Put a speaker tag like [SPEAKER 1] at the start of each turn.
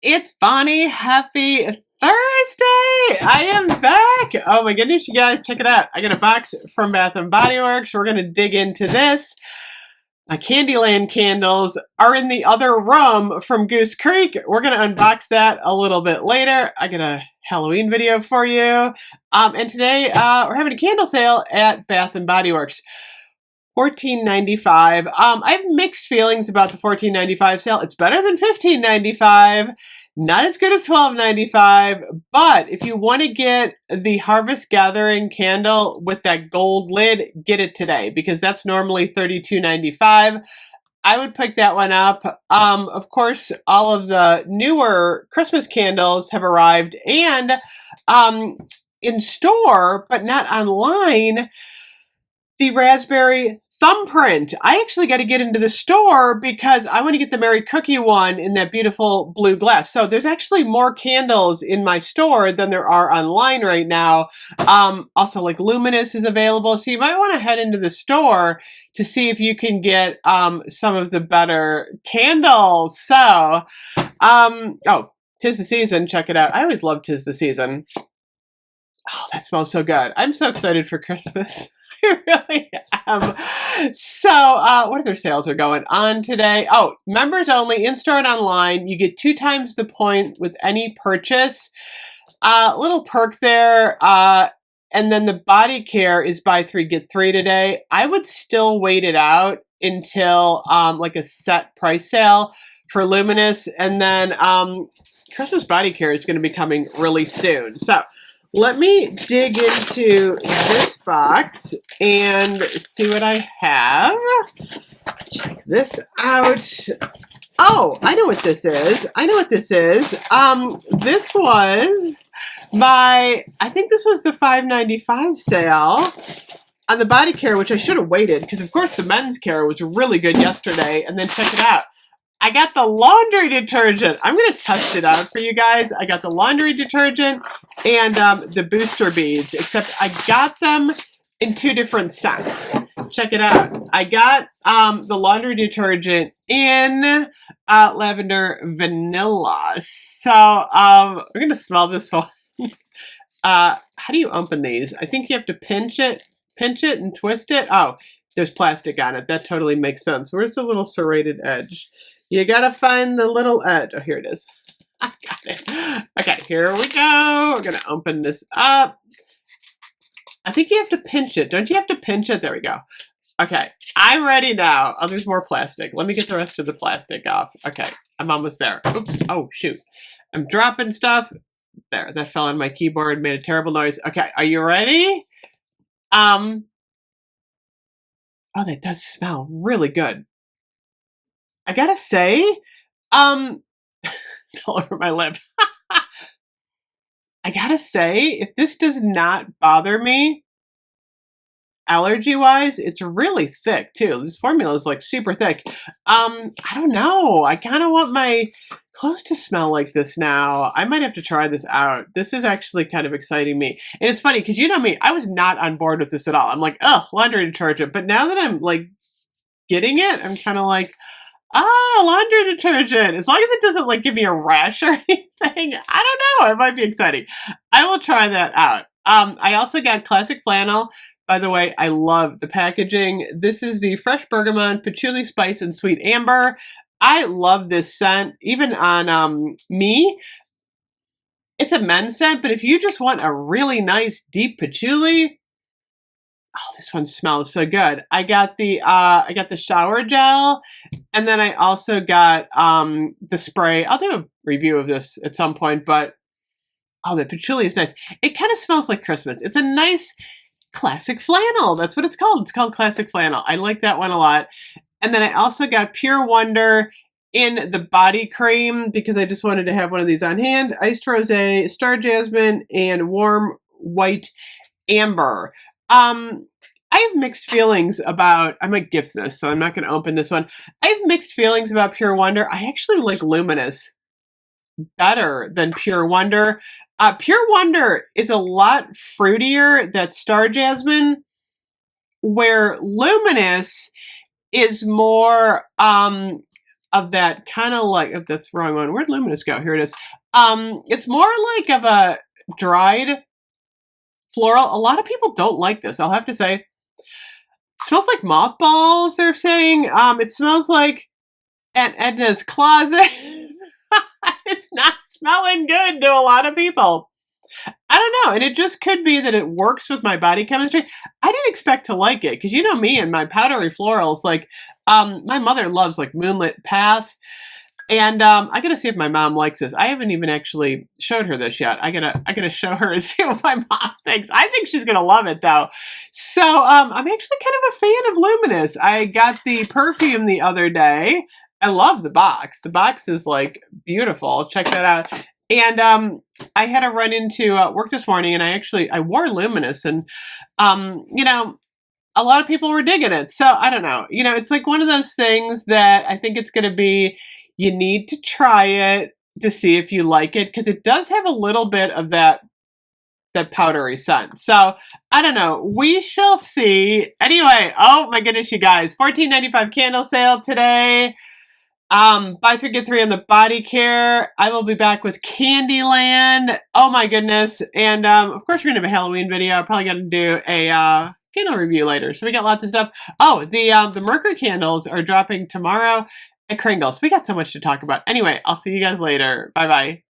[SPEAKER 1] It's Bonnie. Happy Thursday! I am back. Oh my goodness, you guys, check it out. I got a box from Bath and Body Works. We're gonna dig into this. My Candyland candles are in the other room from Goose Creek. We're gonna unbox that a little bit later. I got a Halloween video for you. And today we're having a candle sale at Bath and Body Works. $14.95. I have mixed feelings about the $14.95 sale. It's better than $15.95. Not as good as $12.95. But if you want to get the Harvest Gathering candle with that gold lid, get it today because that's normally $32.95. I would pick that one up. Of course, all of the newer Christmas candles have arrived and in store, but not online. The raspberry thumbprint. I actually got to get into the store because I want to get the Merry Cookie one in that beautiful blue glass. So there's actually more candles in my store than there are online right now. Also, like Luminous is available. So you might want to head into the store to see if you can get some of the better candles. So, oh, 'tis the season. Check it out. I always love 'tis the season. Oh, that smells so good. I'm so excited for Christmas. I really am. So, what other sales are going on today? Oh, members only, in-store and online. You get 2 times the point with any purchase. Little perk there. And then the body care is buy 3, get 3 today. I would still wait it out until like a set price sale for Luminous. And then Christmas body care is going to be coming really soon. So, let me dig into this box and see what I have. Check this out. Oh, I know what this is. This was I think this was the $5.95 sale on the body care, which I should have waited because, of course, the men's care was really good yesterday. And then check it out. I got the laundry detergent. I'm going to test it out for you guys. I got the laundry detergent and the booster beads, except I got them in 2 different scents. Check it out. I got the laundry detergent in lavender vanilla. So we're going to smell this one. How do you open these? I think you have to pinch it and twist it. Oh, there's plastic on it. That totally makes sense. Where's the little serrated edge? You gotta find the little edge. Oh, here it is. I got it. Okay, here we go. We're gonna open this up. I think you have to pinch it. Don't you have to pinch it? There we go. Okay, I'm ready now. Oh, there's more plastic. Let me get the rest of the plastic off. Okay, I'm almost there. Oops. Oh, shoot. I'm dropping stuff. There, that fell on my keyboard, made a terrible noise. Okay, are you ready? Oh, that does smell really good. I gotta say, it's all over my lip. I gotta say, if this does not bother me, allergy-wise, it's really thick, too. This formula is, like, super thick. I don't know. I kind of want my clothes to smell like this now. I might have to try this out. This is actually kind of exciting me. And it's funny, because you know me, I was not on board with this at all. I'm like, ugh, laundry detergent. But now that I'm, like, getting it, I'm kind of like, laundry detergent. As long as it doesn't like give me a rash or anything. I don't know. It might be exciting. I will try that out. I also got classic flannel. By the way, I love the packaging. This is the fresh bergamot, patchouli spice, and sweet amber. I love this scent. Even on me. It's a men's scent, but if you just want a really nice deep patchouli, oh, this one smells so good. I got the shower gel, and then I also got the spray. I'll do a review of this at some point, but oh, the patchouli is nice. It kind of smells like Christmas. It's a nice classic flannel. That's what it's called. It's called classic flannel. I like that one a lot. And then I also got Pure Wonder in the body cream because I just wanted to have one of these on hand. Iced Rosé, Star Jasmine, and Warm White Amber. I have mixed feelings about, I might gift this, so I'm not going to open this one. I have mixed feelings about Pure Wonder. I actually like Luminous better than Pure Wonder. Pure Wonder is a lot fruitier than Star Jasmine, where Luminous is more of that kind of like, oh, that's the wrong one. Where'd Luminous go? Here it is. It's more like of a dried floral. A lot of people don't like this, I'll have to say. It smells like mothballs, they're saying. It smells like Aunt Edna's closet. It's not smelling good to a lot of people. I don't know, and it just could be that it works with my body chemistry. I didn't expect to like it, because you know me and my powdery florals. Like, my mother loves like Moonlit Path, and I gotta see if my mom likes this. I haven't even actually showed her this yet. I gotta show her and see what my mom thinks. I think she's gonna love it though. So I'm actually kind of a fan of Luminous. I got the perfume the other day. I love the box. The box is like beautiful. Check that out. And I had a run into work this morning, and I wore Luminous, and you know, a lot of people were digging it. So I don't know. You know, it's like one of those things that I think it's going to be, you need to try it to see if you like it, because it does have a little bit of that powdery scent. So I don't know. We shall see. Anyway, oh my goodness, you guys, $14.95 candle sale today. Buy 3 get 3 on the body care. I will be back with Candyland. Oh my goodness. And of course we're gonna have a Halloween video. I'm probably gonna do a candle review later. So we got lots of stuff. Oh, the Mercury candles are dropping tomorrow at Kringle's. We got so much to talk about. Anyway, I'll see you guys later. Bye bye.